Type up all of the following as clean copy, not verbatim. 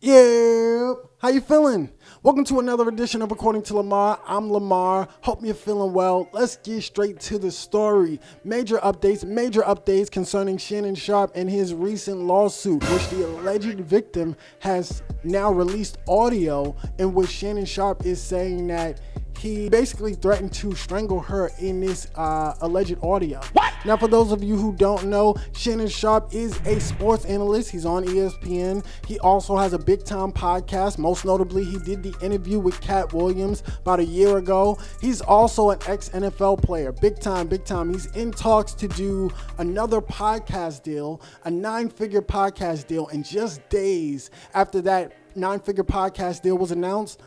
Yep. How you feeling? Welcome to another edition of According to Lamar. I'm Lamar. Hope you're feeling well. Let's get straight to the story. Major updates concerning Shannon Sharpe and his recent lawsuit, which the alleged victim has now released audio in which Shannon Sharpe is saying that he basically threatened to strangle her in this alleged audio. What? Now, for those of you who don't know, Shannon Sharpe is a sports analyst. He's on ESPN. He also has a big-time podcast. Most notably, he did the interview with Cat Williams about a year ago. He's also an ex-NFL player. Big time. He's in talks to do another podcast deal, a 9-figure podcast deal. And just days after that 9-figure podcast deal was announced,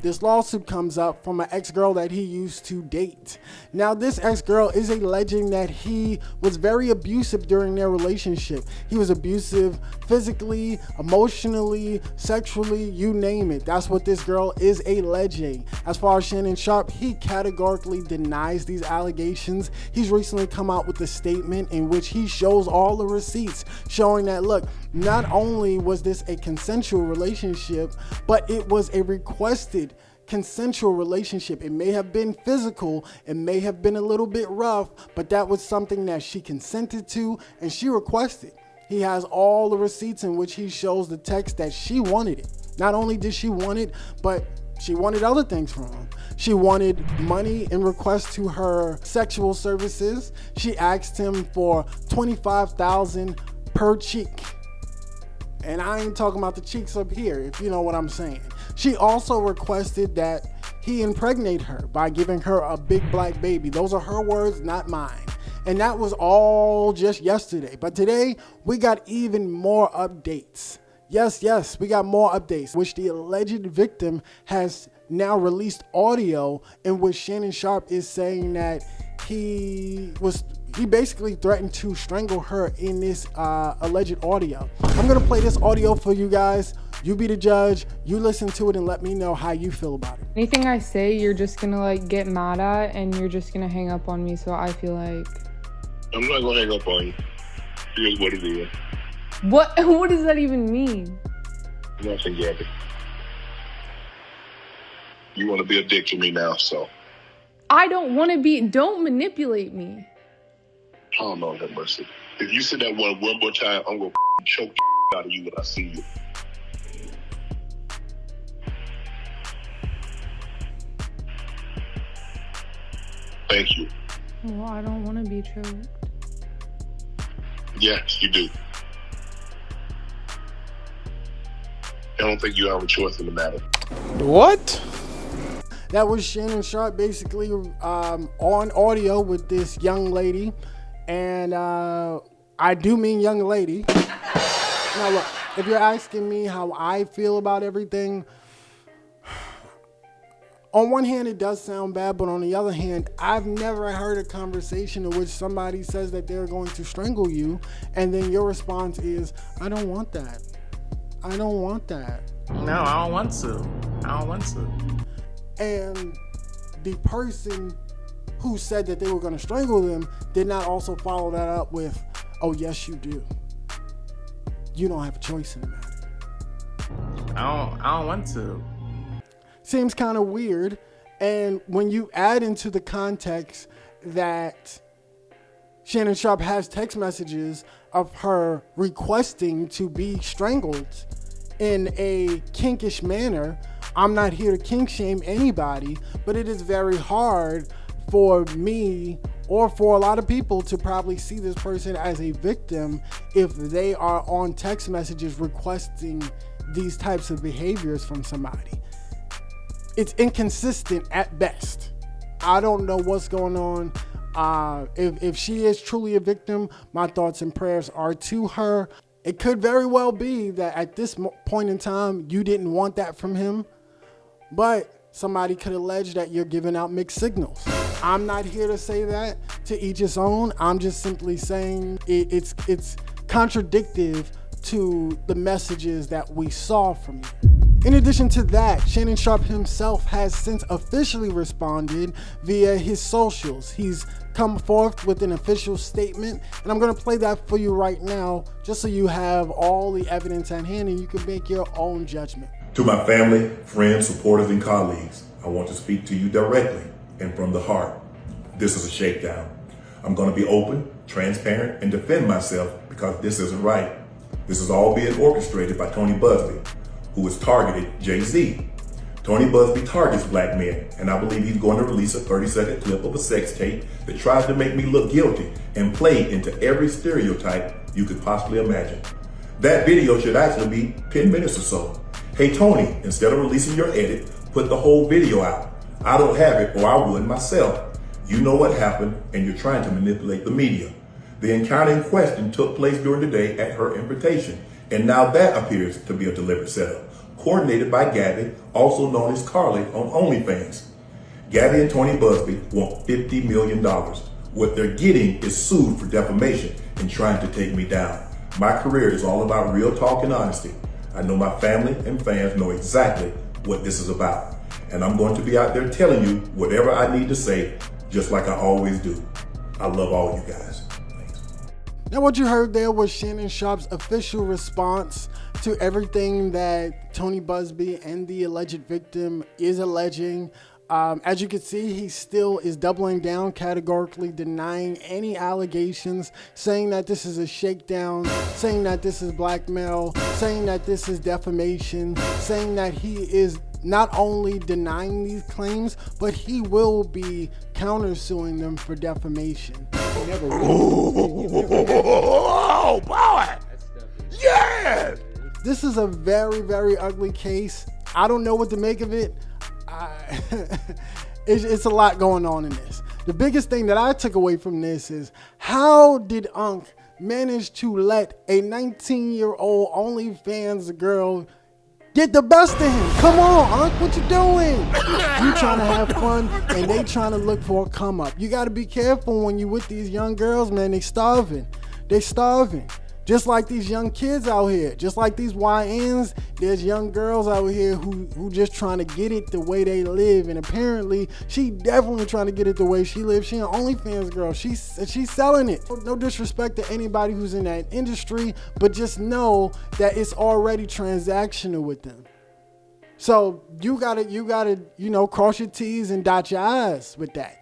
this lawsuit comes up from an ex-girl that he used to date. Now, this ex-girl is alleging that he was very abusive during their relationship. He was abusive physically, emotionally, sexually, you name it. That's what this girl is alleging. As far as Shannon Sharpe, he categorically denies these allegations. He's recently come out with a statement in which he shows all the receipts showing that, look, not only was this a consensual relationship, but it was a requested consensual relationship. It may have been physical, it may have been a little bit rough, but that was something that she consented to and she requested. He has all the receipts in which he shows the text that she wanted it. Not only did she want it, but she wanted other things from him. She wanted money in request to her sexual services. She asked him for $25,000 per cheek. And I ain't talking about the cheeks up here, if you know what I'm saying. She also requested that he impregnate her by giving her a big black baby. Those are her words, not mine. And that was all just yesterday. But today, we got even more updates. Yes, we got more updates, which the alleged victim has now released audio in which Shannon Sharpe is saying that he basically threatened to strangle her in this alleged audio. I'm going to play this audio for you guys. You be the judge. You listen to it and let me know how you feel about it. Anything I say, you're just going to get mad at and you're just going to hang up on me. So I feel like... I'm not going to hang up on you. Here's what it is. What does that even mean? Nothing, Gabby. You want to be a dick to me now, so... I don't want to be... Don't manipulate me. Oh, Lord have mercy. If you say that one more time, I'm going to choke out of you when I see you. Thank you. Well, I don't want to be choked. Yes, you do. I don't think you have a choice in the matter. What? That was Shannon Sharpe basically on audio with this young lady. And I do mean young lady. Now look, if you're asking me how I feel about everything, on one hand it does sound bad, but on the other hand, I've never heard a conversation in which somebody says that they're going to strangle you, and then your response is, I don't want that. I don't want that. No, I don't want to. And the person who said that they were going to strangle them did not also follow that up with, oh, yes, you do. You don't have a choice in the matter. I don't want to. Seems kind of weird. And when you add into the context that Shannon Sharpe has text messages of her requesting to be strangled in a kinkish manner, I'm not here to kink shame anybody, but it is very hard for me or for a lot of people to probably see this person as a victim if they are on text messages requesting these types of behaviors from somebody. It's inconsistent at best. I don't know what's going on. If she is truly a victim, my thoughts and prayers are to her. It could very well be that at this point in time, you didn't want that from him, but somebody could allege that you're giving out mixed signals. I'm not here to say that, to each his own. I'm just simply saying it's contradictive to the messages that we saw from you. In addition to that, Shannon Sharpe himself has since officially responded via his socials. He's come forth with an official statement, and I'm going to play that for you right now, just so you have all the evidence at hand and you can make your own judgment. To my family, friends, supporters, and colleagues, I want to speak to you directly and from the heart. This is a shakedown. I'm going to be open, transparent, and defend myself because this isn't right. This is all being orchestrated by Tony Busby, who has targeted Jay-Z. Tony Busby targets black men, and I believe he's going to release a 30-second clip of a sex tape that tries to make me look guilty and play into every stereotype you could possibly imagine. That video should actually be 10 minutes or so. Hey Tony, instead of releasing your edit, put the whole video out. I don't have it, or I would myself. You know what happened, and you're trying to manipulate the media. The encounter in question took place during the day at her invitation, and now that appears to be a deliberate setup, coordinated by Gabby, also known as Carly on OnlyFans. Gabby and Tony Busby want $50 million. What they're getting is sued for defamation and trying to take me down. My career is all about real talk and honesty. I know my family and fans know exactly what this is about. And I'm going to be out there telling you whatever I need to say, just like I always do. I love all you guys. Thanks. Now what you heard there was Shannon Sharpe's official response to everything that Tony Busby and the alleged victim is alleging. As you can see, he still is doubling down, categorically denying any allegations, saying that this is a shakedown, saying that this is blackmail, saying that this is defamation, saying that he is not only denying these claims, but he will be countersuing them for defamation. Oh boy! Yes! This is a very, very ugly case. I don't know what to make of it. It's a lot going on in this. The biggest thing that I took away from this is, how did Unc manage to let a 19-year-old OnlyFans girl get the best of him? Come on, Unc, what you doing? You trying to have fun and they trying to look for a come up. You got to be careful when you with these young girls, man. They starving. Just like these young kids out here, just like these YNs, there's young girls out here who just trying to get it the way they live. And apparently, she definitely trying to get it the way she lives. She an OnlyFans girl. She's selling it. No disrespect to anybody who's in that industry, but just know that it's already transactional with them. So you gotta, cross your T's and dot your I's with that.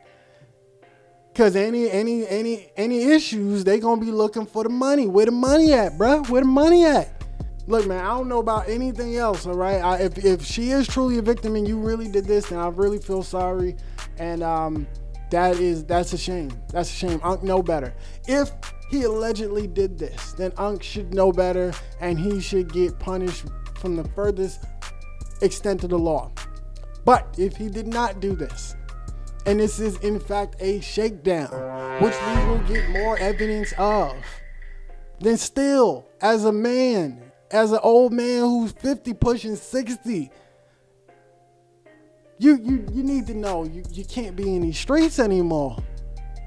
Cause any issues, they gonna be looking for the money. Where the money at, bruh? Where the money at? Look, man, I don't know about anything else, all right? If she is truly a victim and you really did this, then I really feel sorry. And that's a shame. That's a shame. Unc know better. If he allegedly did this, then Unc should know better and he should get punished from the furthest extent of the law. But if he did not do this, and this is in fact a shakedown, which we will get more evidence of, then still, as a man, as an old man who's 50 pushing 60, you need to know you can't be in these streets anymore.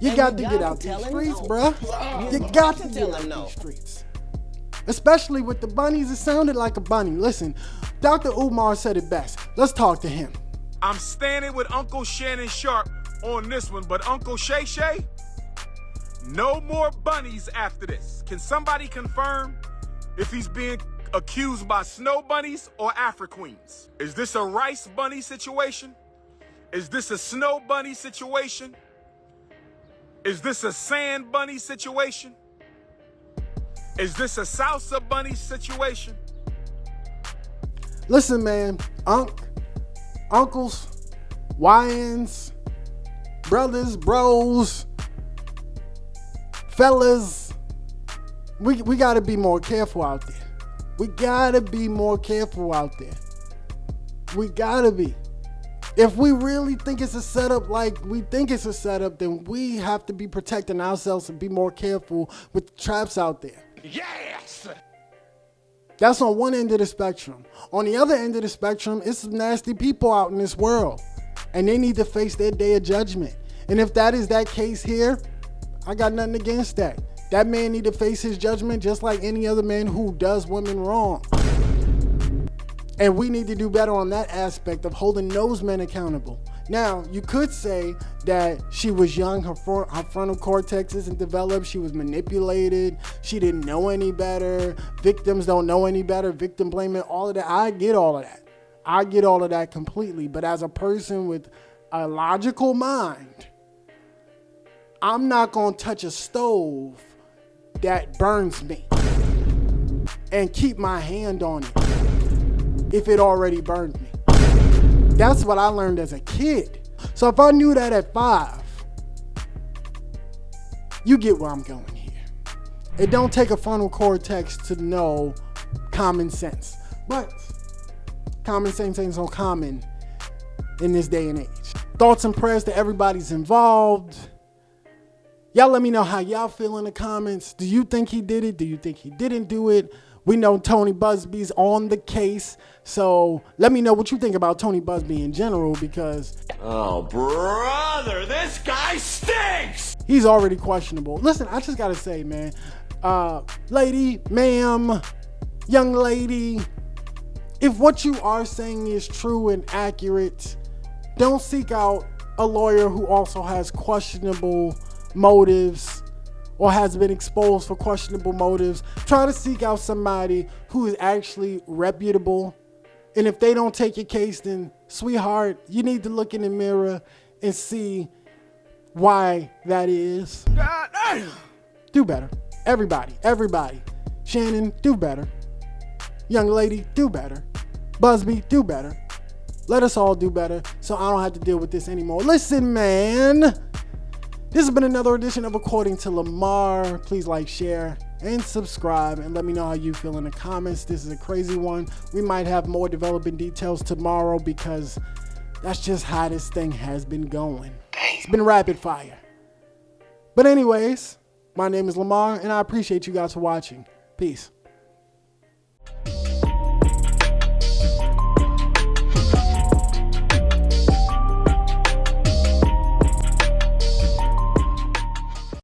You got to get out these streets, bruh. You got to get out these streets. Especially with the bunnies, it sounded like a bunny. Listen, Dr. Umar said it best. Let's talk to him. I'm standing with Uncle Shannon Sharpe on this one, but Uncle Shay Shay, no more bunnies after this. Can somebody confirm if he's being accused by snow bunnies or Afro queens? Is this a rice bunny situation? Is this a snow bunny situation? Is this a sand bunny situation? Is this a salsa bunny situation? Listen, man, uncles, YNs, brothers, bros, fellas, we got to be more careful out there. We got to be more careful out there. We got to be. If we really think it's a setup like we think it's a setup, then we have to be protecting ourselves and be more careful with the traps out there. Yes! That's on one end of the spectrum. On the other end of the spectrum, it's some nasty people out in this world, and they need to face their day of judgment. And if that is that case here, I got nothing against that. That man need to face his judgment just like any other man who does women wrong. And we need to do better on that aspect of holding those men accountable. Now, you could say that she was young, her frontal cortex isn't developed, she was manipulated, she didn't know any better, victims don't know any better, victim blaming, all of that. I get all of that. I get all of that completely. But as a person with a logical mind, I'm not going to touch a stove that burns me and keep my hand on it if it already burned me. That's what I learned as a kid. So if I knew that at 5, you get where I'm going here. It don't take a frontal cortex to know common sense. But common sense ain't so common in this day and age. Thoughts and prayers to everybody's involved. Y'all let me know how y'all feel in the comments. Do you think he did it? Do you think he didn't do it? We know Tony Busby's on the case, so let me know what you think about Tony Busby in general, because oh brother, this guy stinks. He's already questionable. Listen, I just gotta say, man, lady, ma'am, young lady, if what you are saying is true and accurate, don't seek out a lawyer who also has questionable motives or has been exposed for questionable motives. Try to seek out somebody who is actually reputable. And if they don't take your case, then sweetheart, you need to look in the mirror and see why that is. God damn. Do better. Everybody. Shannon, do better. Young lady, do better. Busby, do better. Let us all do better so I don't have to deal with this anymore. Listen, man. This has been another edition of According to Lamar. Please like, share, and subscribe, and let me know how you feel in the comments. This is a crazy one. We might have more developing details tomorrow because that's just how this thing has been going. It's been rapid fire. But anyways, my name is Lamar, and I appreciate you guys for watching. Peace.